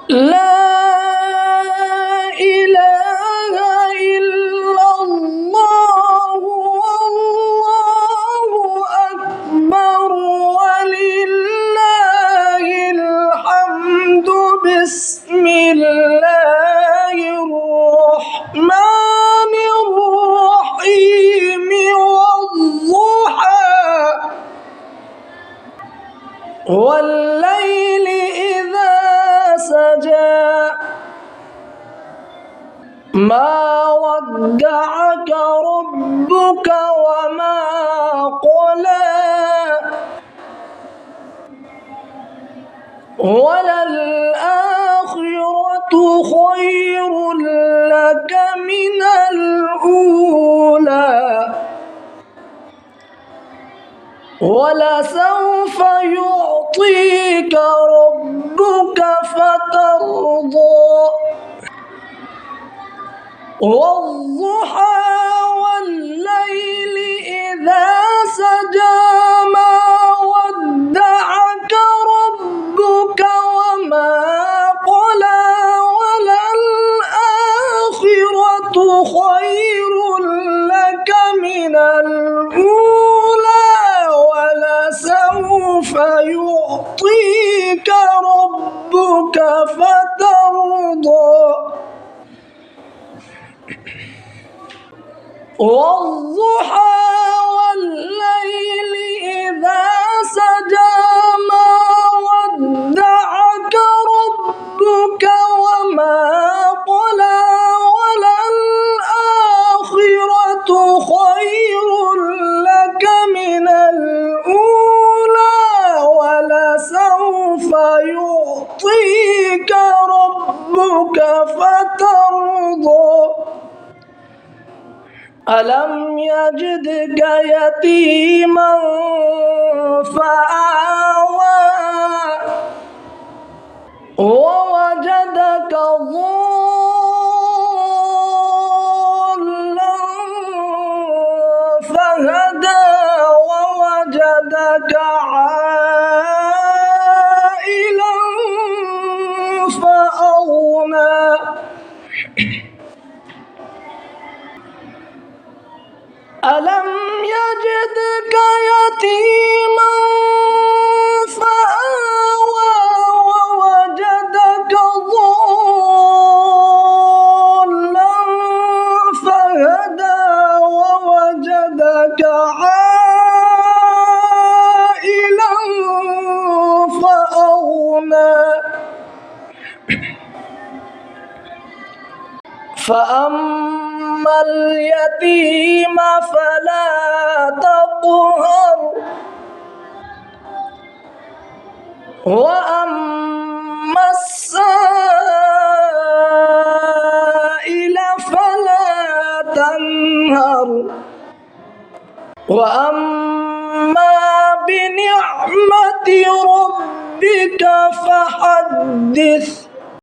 لا إله إلا الله والله أكبر ولله الحمد. بسم الله الرحمن الرحيم والضحى والليل إذا سجى ما ودعك ربك وما قلى وللآخرة خير لك من الأولى ولسوف يعطيك ربك فترضى والضحى والليل إذا سجى ما ودعك ربك وما قلى وللآخرة خير لك من الأولى ولسوف يعطيك ربك فترضى والضحى والليل إذا سجى ما ودعك ربك وما قلى وللآخرة خير لك من الأولى ولسوف يعطيك ربك فترضى ألم يجدك يتيما فآوى ووجدك ضالا فهدى ووجدك عائلا فأغنى ألم يجدك يتيما فآوى ووجدك ضالا فهدى ووجدك عائلا فأغنى فأما اليتيم فلا تقهر وأما السائل فلا تنهر وأما بنعمة ربك فحدث.